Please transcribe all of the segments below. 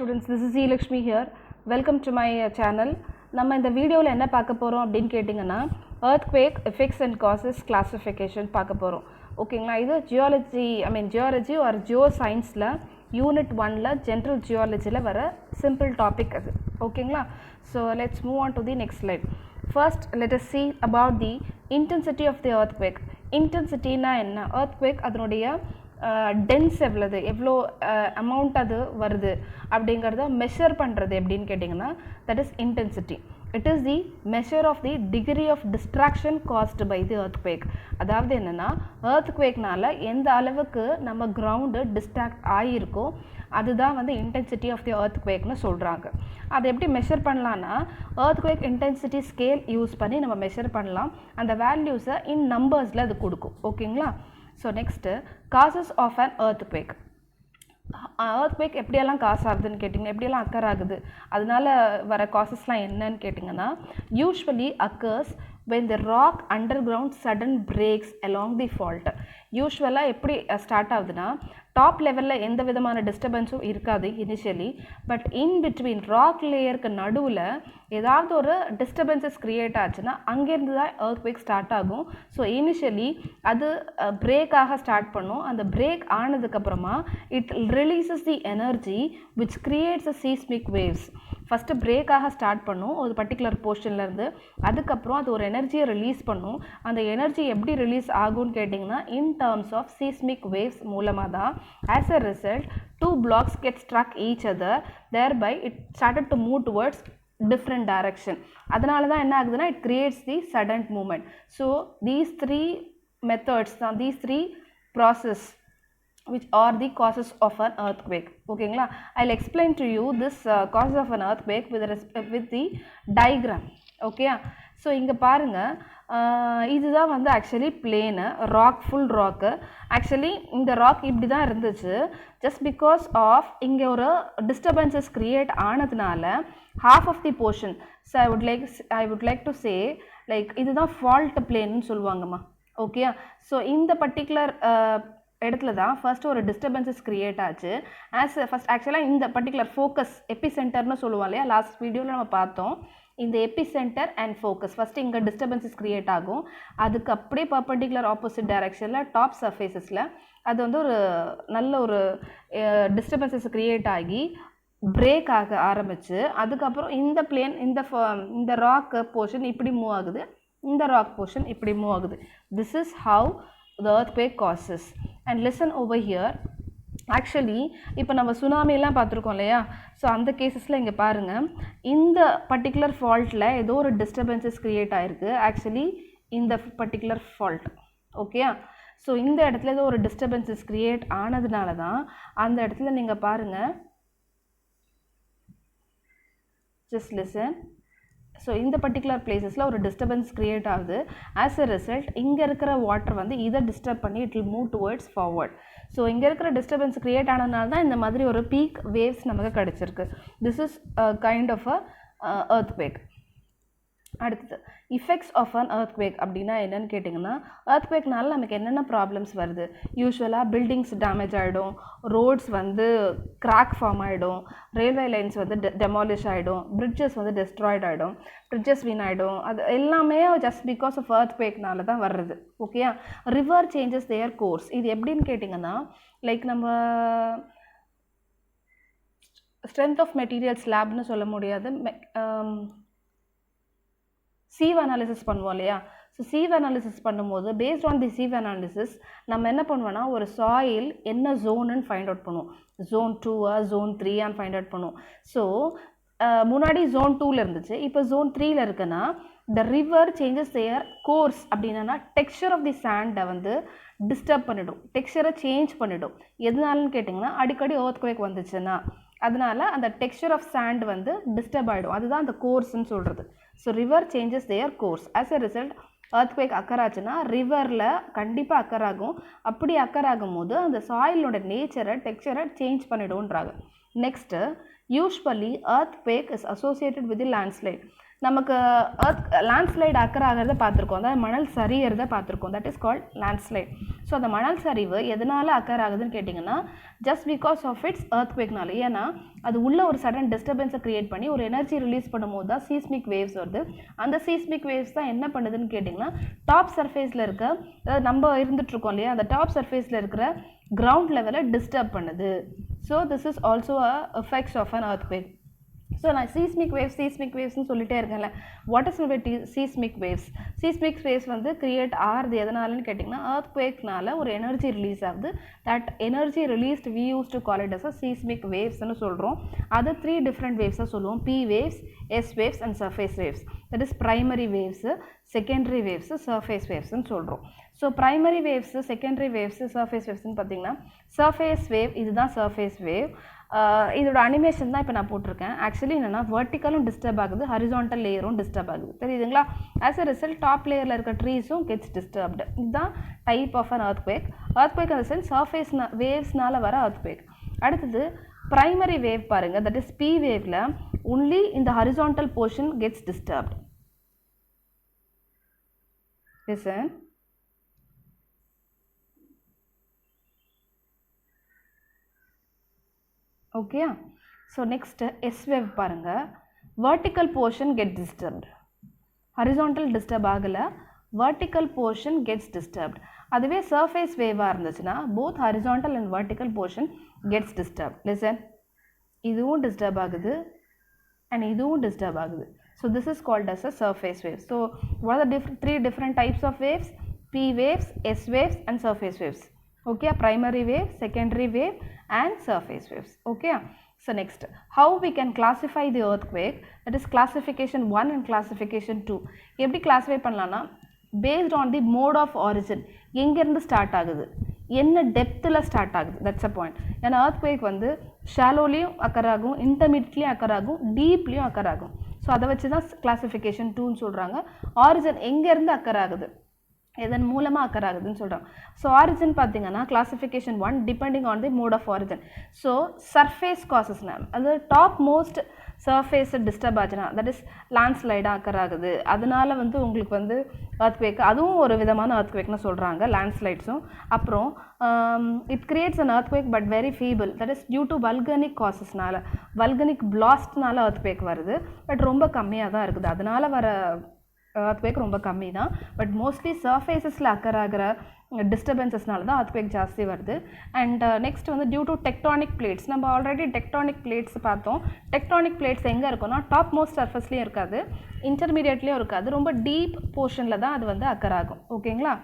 students, this is E Lakshmi here. Welcome to my channel. நம்ம இந்த வீடியோவில் என்ன பார்க்க போகிறோம் அப்படின்னு கேட்டிங்கன்னா earthquake effects and causes classification பார்க்க போகிறோம். ஓகேங்களா, இது ஜியாலஜி ஆர் ஜியோ சயின்ஸில் யூனிட் 1ல் ஜென்ரல் ஜியாலஜியில் வர சிம்பிள் டாபிக் அது. ஓகேங்களா, so let's move on to the next slide. First let us see about the intensity of the earthquake. இன்டென்சிட்டினா என்ன? earthquake அதனுடைய டென்ஸ் எவ்வளோ அமௌண்ட் அது வருது அப்படிங்கிறத மெஷர் பண்ணுறது எப்படின்னு கேட்டிங்கன்னா that is intensity. It is the measure of the degree of destruction caused by the earthquake. அதாவது என்னென்னா earthquakeனால எந்த அளவுக்கு நம்ம கிரவுண்டு டிஸ்ட்ராக்ட் ஆகியிருக்கோ அதுதான் வந்து இன்டென்சிட்டி ஆஃப் தி earthquakeன்னு சொல்கிறாங்க. அதை எப்படி மெஷர் பண்ணலான்னா earthquake intensity scale யூஸ் பண்ணி நம்ம மெஷர் பண்ணலாம். அந்த வேல்யூஸை இன் நம்பர்ஸில் அது கொடுக்கும். ஓகேங்களா, so next causes of an earthquake. earthquake எப்படியெல்லாம் காசு ஆகுதுன்னு கேட்டிங்கன்னா எப்படியெல்லாம் அக்கர் ஆகுது, அதனால வர காசஸ்லாம் என்னன்னு கேட்டிங்கன்னா usually occurs when the rock underground sudden breaks along the fault. யூஸ்வலாக எப்படி ஸ்டார்ட் ஆகுதுன்னா டாப் லெவலில் எந்த விதமான டிஸ்டர்பன்ஸும் இருக்காது initially, but in between rock லேயருக்கு நடுவில் ஏதாவது ஒரு டிஸ்டர்பன்ஸஸ் க்ரியேட் ஆச்சுன்னா அங்கேருந்து தான் earthquake ஸ்டார்ட் ஆகும். ஸோ இனிஷியலி அது பிரேக்காக ஸ்டார்ட் பண்ணும். அந்த பிரேக் ஆனதுக்கப்புறமா it releases the energy which creates a seismic waves. First பிரேக்காக ஸ்டார்ட் பண்ணும் ஒரு பர்டிகுலர் போர்ஷன்லேருந்து, அதுக்கப்புறம் அது ஒரு எனர்ஜியை ரிலீஸ் பண்ணும். அந்த எனர்ஜி எப்படி ரிலீஸ் ஆகும்னு கேட்டிங்கன்னா in terms of seismic waves மூலமாக தான். As a result two blocks get struck each other, thereby it started to move towards different direction. அதனால தான் என்ன ஆகுதுன்னா it creates the sudden movement. So these three methods, these three process which are the causes of an earthquake. ஓகேங்களா, I'll explain to you this causes of an earthquake with the diagram. Okay, so இங்கே பாருங்கள், இதுதான் வந்து actually plane rock, full ராக்கு. Actually இந்த rock இப்படி தான் இருந்துச்சு. Just because of இங்கே ஒரு டிஸ்டர்பன்சஸ் க்ரியேட் ஆனதுனால half of the portion, so I would like to say like இதுதான் ஃபால்ட் பிளேன்னு சொல்லுவாங்கம்மா. ஓகே, ஸோ இந்த பர்டிகுலர் இடத்துல தான் ஃபர்ஸ்ட் ஒரு டிஸ்டர்பன்சஸ் க்ரியேட் ஆச்சு. ஃபர்ஸ்ட் ஆக்சுவலாக இந்த பர்டிகுலர் ஃபோக்கஸ் எபிசென்டர்னு சொல்லுவோம் இல்லையா, லாஸ்ட் வீடியோவில் நம்ம பார்த்தோம். இந்த எபிசென்டர் அண்ட் ஃபோக்கஸ் ஃபஸ்ட்டு இங்கே டிஸ்டர்பன்சஸ் க்ரியேட் ஆகும். அதுக்கு அப்படியே பர்பண்டிகுலர் ஆப்போசிட் டைரெக்ஷனில் டாப் சர்ஃபேஸஸில் அது வந்து ஒரு நல்ல ஒரு டிஸ்டர்பன்சஸ் க்ரியேட் ஆகி பிரேக் ஆக ஆரம்பிச்சு அதுக்கப்புறம் இந்த பிளேன் இந்த ராக் போர்ஷன் இப்படி மூவ் ஆகுது, இந்த ராக் போர்ஷன் இப்படி மூவ் ஆகுது. This is how the earthquake causes. And listen over here, actually இப்போ நம்ம சுனாமிலாம் பார்த்துருக்கோம் இல்லையா, ஸோ அந்த கேசஸில் இங்கே பாருங்கள், இந்த பர்டிகுலர் ஃபால்ட்டில் ஏதோ ஒரு டிஸ்டர்பன்சஸ் க்ரியேட் ஆகிருக்கு. ஆக்சுவலி இந்த பர்டிகுலர் ஃபால்ட் ஓகே, ஸோ இந்த இடத்துல ஏதோ ஒரு டிஸ்டர்பன்சஸ் க்ரியேட் ஆனதுனால தான் அந்த இடத்துல நீங்கள் பாருங்கள், ஜஸ்ட் லிசன். ஸோ இந்த பர்டிகுலர் பிளேசஸில் ஒரு டிஸ்டர்பன்ஸ் க்ரியேட் ஆகுது. ஆஸ் அ ரிசல்ட் இங்கே இருக்கிற வாட்டர் வந்து இதை டிஸ்டர்ப் பண்ணி it will move towards forward. So இங்கே இருக்கிற டிஸ்டர்பன்ஸ் க்ரியேட் ஆனதுனால தான் இந்த மாதிரி ஒரு பீக் வேவ்ஸ் நமக்கு கிடச்சிருக்கு. This is kind of a earthquake. அடுத்தது இஃபெக்ட்ஸ் ஆஃப் அன் earthquake அப்படின்னா என்னென்னு கேட்டிங்கன்னா earthquakeனால நமக்கு என்னென்ன ப்ராப்ளம்ஸ் வருது. யூஸ்வலாக பில்டிங்ஸ் டேமேஜ் ஆகிடும், ரோட்ஸ் வந்து கிராக் ஃபார்ம் ஆகிடும், ரயில்வே லைன்ஸ் வந்து டெமாலிஷ் ஆகிடும், பிரிட்ஜஸ் வந்து டெஸ்ட்ராய்ட் ஆகிடும், பிரிட்ஜஸ் வீணாகிடும். அது எல்லாமே ஜஸ்ட் பிகாஸ் ஆஃப் earthquakeனால தான் வர்றது. Okay, river changes their course. இது எப்படின்னு கேட்டிங்கன்னா லைக் நம்ம ஸ்ட்ரென்த் ஆஃப் மெட்டீரியல்ஸ் லேப்னு சொல்ல முடியாது, சீவ் அனாலிசிஸ் பண்ணுவோம் இல்லையா. ஸோ சீவ் அனாலிசிஸ் பண்ணும்போது based on the sieve analysis நம்ம என்ன பண்ணுவோம்னா ஒரு சாயில் என்ன ஜோனுன்னு ஃபைண்ட் அவுட் பண்ணுவோம். ஜோன் 2 ஜோன் 3 ஃபைண்ட் அவுட் பண்ணுவோம். ஸோ முன்னாடி ஜோன் 2ல் இருந்துச்சு, இப்போ ஜோன் 3ல் இருக்குன்னா the river changes their course. அப்படின்னா டெக்ஸ்சர் ஆஃப் தி சாண்டை வந்து டிஸ்டர்ப் பண்ணிடும், டெக்ஸ்சரை சேஞ்ச் பண்ணிடும். எதனாலன்னு கேட்டிங்கன்னா அடிக்கடி earthquake வந்துச்சுன்னா அதனால அந்த டெக்ஸ்சர் ஆஃப் சாண்ட் வந்து டிஸ்டர்ப் ஆகிடும். அதுதான் அந்த கோர்ஸ்ன்னு சொல்கிறது. So river changes their course. As a result earthquake occur ஆச்சுன்னா ரிவரில் கண்டிப்பாக அக்கர் ஆகும். அப்படி அக்கர் ஆகும் போது அந்த சாயிலோட நேச்சரை டெக்ஸ்சரை சேஞ்ச் பண்ணிடும்ன்றாங்க. Next usually earthquake is associated with landslide. நமக்கு லேண்ட்ஸ்லைட் அக்கர் ஆகிறத பார்த்துருக்கோம், அதாவது மணல் சரிகிறத பார்த்துருக்கோம். That is called landslide. So அந்த மணல் சரிவு எதனால் அக்கர் ஆகுதுன்னு கேட்டிங்கன்னா ஜஸ்ட் பிகாஸ் ஆஃப் இட்ஸ் எர்த்குவேக்னால. ஏன்னா அது உள்ள ஒரு சடன் டிஸ்டர்பன்ஸை க்ரியேட் பண்ணி ஒரு எனர்ஜி ரிலீஸ் பண்ணும்போது தான் சீஸ்மிக் வேவ்ஸ் வருது. அந்த சீஸ்மிக் வேவ்ஸ் தான் என்ன பண்ணுதுன்னு கேட்டிங்கன்னா டாப் சர்ஃபேஸில் இருக்க, அதாவது நம்ம இருந்துகிட்ருக்கோம் இல்லையா, அந்த டாப் சர்ஃபேஸில் இருக்கிற கிரவுண்ட் லெவலை டிஸ்டர்ப் பண்ணுது. So this is also a effects of an earthquake. So நான் சீஸ்மிக் வேவ்ஸ்னு சொல்லிட்டே இருக்கேன்ல. What is mean seismic waves? Seismic waves வந்து கிரியேட் ஆகிறது எதனாலன்னு கேட்டிங்கன்னா earthquakeனால ஒரு எனர்ஜி ரிலீஸ் ஆகுது. That energy released we use to call it as a seismic வேவ்ஸ்னு சொல்கிறோம். அது 3 டிஃப்ரெண்ட் வேவ்ஸாக சொல்லுவோம். P waves, S waves and surface waves. That is primary waves, secondary waves, surface வேவ்ஸ்ன்னு சொல்கிறோம். So primary waves, secondary waves, surface வேவ்ஸ்ன்னு பார்த்தீங்கன்னா surface wave இதுதான் சர்ஃபேஸ் வேவ். இதோட அனிமேஷன் தான் இப்போ நான் போட்டிருக்கேன். ஆக்சுவலி என்னென்னா வெர்டிக்கலும் டிஸ்டர்ப் ஆகுது, ஹரிசான்டல் லேயரும் டிஸ்டர்ப் ஆகுது, தெரியுதுங்களா? ஆஸ் அ ரிசல்ட் டாப் லேயரில் இருக்க ட்ரீஸும் கெட்ஸ் டிஸ்டர்ப்டு. இதுதான் type of an earthquake. earthquake அந்த சென்ஸ் சர்ஃபேஸ் வேவ்ஸ்னால வர earthquake. அடுத்தது ப்ரைமரி வேவ் பாருங்கள், தட் இஸ் பி வேவ்ல ஒன்லி இந்த horizontal portion gets disturbed. Listen. Okay. So next S wave பாருங்கள், vertical portion get disturbed, horizontal disturb ஆகலை, வெர்டிக்கல் போர்ஷன் கெட்ஸ் டிஸ்டர்ப்டு. அதுவே சர்ஃபேஸ் வேவாக இருந்துச்சுன்னா both horizontal and vertical portion gets disturb. Listen, இதுவும் disturb ஆகுது and இதுவும் disturb ஆகுது. So this is called as a surface wave. So what are the 3 different types of waves? P waves, S waves and surface waves. Okay, primary wave, secondary wave and surface waves. Okay, so next, how we can classify the earthquake? That is classification 1 and classification 2. எப்படி classify பண்ணலாம்னா based on the mode of origin, எங்கேருந்து start ஆகுது, என்ன டெப்த்தில் start ஆகுது, that's a point. ஏன்னா earthquake வந்து ஷாலோலையும் occur ஆகும், இன்டர்மீடியட்லேயும் occur ஆகும், டீப்லேயும் அக்கர் ஆகும். ஸோ அதை வச்சு தான் கிளாஸிஃபிகேஷன் 2ன்னு சொல்கிறாங்க. ஆரிஜின் எங்கேருந்து அக்கர் ஆகுது, எதன் மூலமாக அக்கர் ஆகுதுன்னு சொல்கிறாங்க. ஸோ ஆரிஜின் பார்த்தீங்கன்னா classification 1 depending on the mode of origin. So surface காசஸ்னா அது டாப் மோஸ்ட் சர்ஃபேஸ் டிஸ்டர்ப் ஆச்சுன்னா தட் இஸ் லேண்ட்ஸ்லைடாக அக்கர் ஆகுது, அதனால வந்து உங்களுக்கு வந்து earthquake, அதுவும் ஒரு விதமான earthquakeன்னு சொல்கிறாங்க, லேண்ட்ஸ்லைட்ஸும். அப்புறம் it creates an earthquake but very feeble, that is due to volcanic காசஸ்னால, வல்கனிக் பிளாஸ்ட்னால earthquake வருது. பட் ரொம்ப கம்மியாக தான் இருக்குது, அதனால் வர earthquake ரொம்ப கம்மி தான். பட் மோஸ்ட்லி சர்ஃபேஸஸில் அக்கர் ஆகிற டிஸ்டர்பன்சஸ்னால தான் earthquake ஜாஸ்தி வருது. அண்ட் நெக்ஸ்ட் வந்து டியூ டு டெக்டானிக் பிளேட்ஸ். நம்ம ஆல்ரெடி டெக்டானிக் பிளேட்ஸ் பார்த்தோம். டெக்டானிக் பிளேட்ஸ் எங்கே இருக்குன்னா டாப் மோஸ்ட் சர்ஃபேஸ்லேயும் இருக்காது, இன்டர்மீடியட்லேயும் இருக்காது, ரொம்ப டீப் போர்ஷனில் தான் அது வந்து அக்கர் ஆகும். ஓகேங்களா?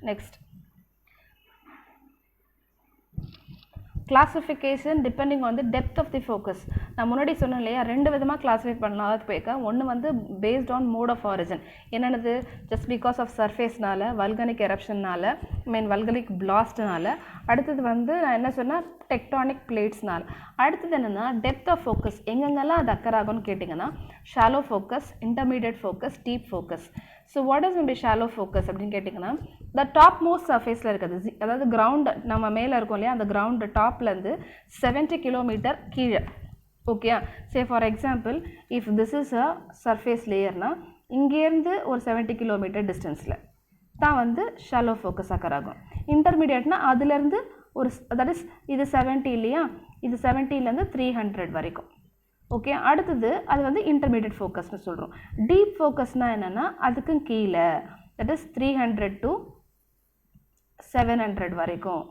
Next classification depending on the depth of the focus. நான் முன்னாடி சொன்னேன் இல்லையா, 2 விதமாக கிளாஸிஃபை பண்ணலாம் earthquake. ஒன்று வந்து based on mode of origin, என்னென்னது ஜஸ்ட் பிகாஸ் ஆஃப் சர்ஃபேஸ்னால, வல்கனிக் எரப்ஷன்னால, வல்கனிக் பிளாஸ்ட்னால. அடுத்தது வந்து நான் என்ன சொன்னேன், டெக்டானிக் பிளேட்ஸ்னால். அடுத்தது என்னென்னா டெப்த் ஆஃப் ஃபோக்கஸ், எங்கெங்கெல்லாம் அது அக்கர் ஆகும்னு கேட்டிங்கன்னா shallow focus, intermediate focus, deep focus. So what is mean by shallow focus அப்படின்னு கேட்டிங்கன்னா த டாப் மோஸ்ட் சர்ஃபேஸில் இருக்குது, அதாவது கிரவுண்ட் நம்ம மேலே இருக்கோம் இல்லையா, அந்த கிரவுண்டு டாப்லேருந்து 70 கிலோமீட்டர் கீழே. Okay, say for example if this is a surface லேயர்னால் இங்கேருந்து ஒரு 70 கிலோமீட்டர் டிஸ்டன்ஸில் தான் வந்து ஷாலோ ஃபோக்கஸ் அக்கர் ஆகும். இன்டர்மீடியட்னா அதுலேருந்து ஒரு, தட் இஸ் இது 70 இல்லையா, இது 70லேருந்து 300 வரைக்கும். ஓகே, அடுத்தது அது வந்து இன்டர்மீடியட் ஃபோக்கஸ்னு சொல்கிறோம். டீப் ஃபோக்கஸ்னால் என்னென்னா அதுக்கும் கீழே, தட் இஸ் 300 to 700 வரைக்கும்.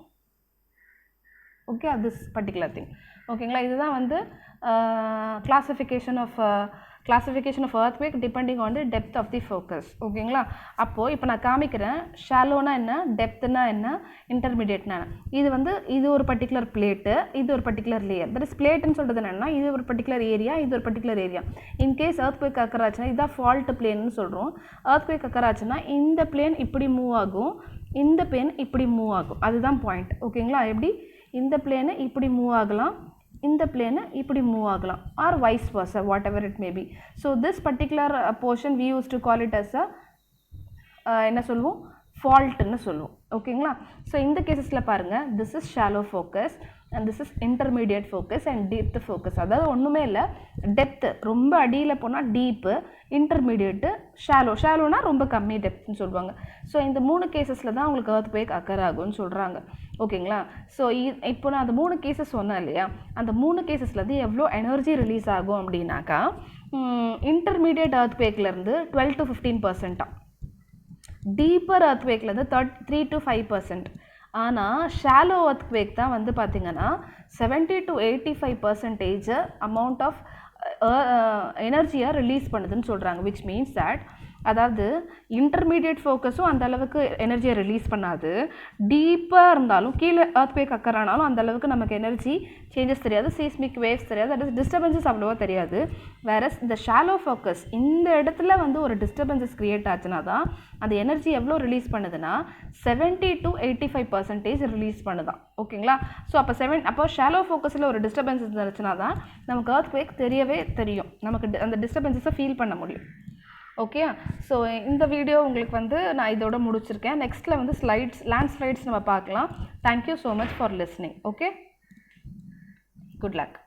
Okay, this particular thing. ஓகேங்களா, இதுதான் வந்து classification of earthquake depending on the depth of the focus. ஓகேங்களா, அப்போது இப்போ நான் காமிக்கிறேன் ஷாலோனா என்ன, டெப்த்னா என்ன, இன்டர்மீடியட்னா என்ன. இது வந்து இது ஒரு பர்டிகுலர் பிளேட்டு, இது ஒரு பர்டிகுலர் லேயர். தட் இஸ் பிளேட்டுன்னு சொல்கிறது என்னென்னா இது ஒரு பர்டிகுலர் ஏரியா, இது ஒரு particular area. In case earthquake occur ஆச்சுன்னா இதுதான் ஃபால்ட் பிளேன்னு சொல்கிறோம். earthquake அக்கர் ஆச்சுன்னா இந்த பிளேன் இப்படி மூவ் ஆகும், இந்த பிளேன் இப்படி மூவ் ஆகும், அதுதான் பாயிண்ட். ஓகேங்களா, எப்படி இந்த பிளேனு இப்படி மூவ் ஆகலாம், இந்த பிளேனு இப்படி மூவ் ஆகலாம், or vice versa, whatever it may be. So this particular portion we use to call it as a என்ன சொல்லுவோம், ஃபால்ட்டுன்னு சொல்லுவோம். ஓகேங்களா? ஸோ இந்த கேசஸில் பாருங்கள், this is shallow focus and this is intermediate focus and depth focus. அதாவது ஒன்றுமே இல்லை, டெப்த்து ரொம்ப அடியில் போனால் டீப்பு, இன்டர்மீடியட்டு ஷாலோனா ரொம்ப கம்மி டெப்த்னு சொல்லுவாங்க. ஸோ இந்த 3 கேசஸில் தான் உங்களுக்கு earthquake அக்கர் ஆகும்னு சொல்கிறாங்க. ஓகேங்களா? ஸோ இப்போ நான் அந்த 3 கேசஸ் சொன்னேன் இல்லையா, அந்த 3 கேசஸ்லேருந்து எவ்வளோ எனர்ஜி ரிலீஸ் ஆகும் அப்படின்னாக்கா, இன்டர்மீடியட் earthquakeலேருந்து 12 to 15%, டீப்பர் earthquakeலேருந்து 3 to 5%. ஆனால் ஷாலோ earthquake தான் வந்து பார்த்திங்கன்னா 70 to 85% அமௌண்ட் ஆஃப் எனர்ஜியை ரிலீஸ் பண்ணுதுன்னு சொல்கிறாங்க. விச் மீன்ஸ் தட், அதாவது இன்டர்மீடியட் ஃபோக்கஸும் அந்த அளவுக்கு எனர்ஜியை ரிலீஸ் பண்ணாது, டீப்பாக இருந்தாலும் கீழே earthquake அக்கர் ஆனாலும் அந்த அளவுக்கு நமக்கு எனர்ஜி சேஞ்சஸ் தெரியாது, சீஸ்மிக் வேவ்ஸ் தெரியாது, தட் இஸ் டிஸ்டர்பன்சஸ் அவ்வளோவா தெரியாது. வேற இந்த ஷாலோ ஃபோக்கஸ் இந்த இடத்துல வந்து ஒரு டிஸ்டர்பன்சஸ் க்ரியேட் ஆச்சுன்னா தான் அந்த எனர்ஜி எவ்வளோ ரிலீஸ் பண்ணுதுன்னா 70 to 85% ரிலீஸ் பண்ணுதான். ஓகேங்களா? ஸோ அப்போ ஷாலோ ஃபோக்கஸில் ஒரு டிஸ்டர்பன்சஸ் இருந்துச்சுன்னா தான் நமக்கு earthquake தெரியவே தெரியும், நமக்கு அந்த டிஸ்டர்பன்சஸை ஃபீல் பண்ண முடியும். ஓகே, ஸோ இந்த வீடியோ உங்களுக்கு வந்து நான் இதோட முடிச்சிருக்கேன். நெக்ஸ்ட்டில் வந்து லேண்ட் ஸ்லைட்ஸ் நம்ம பார்க்கலாம். Thank you so much for listening. Okay, good luck.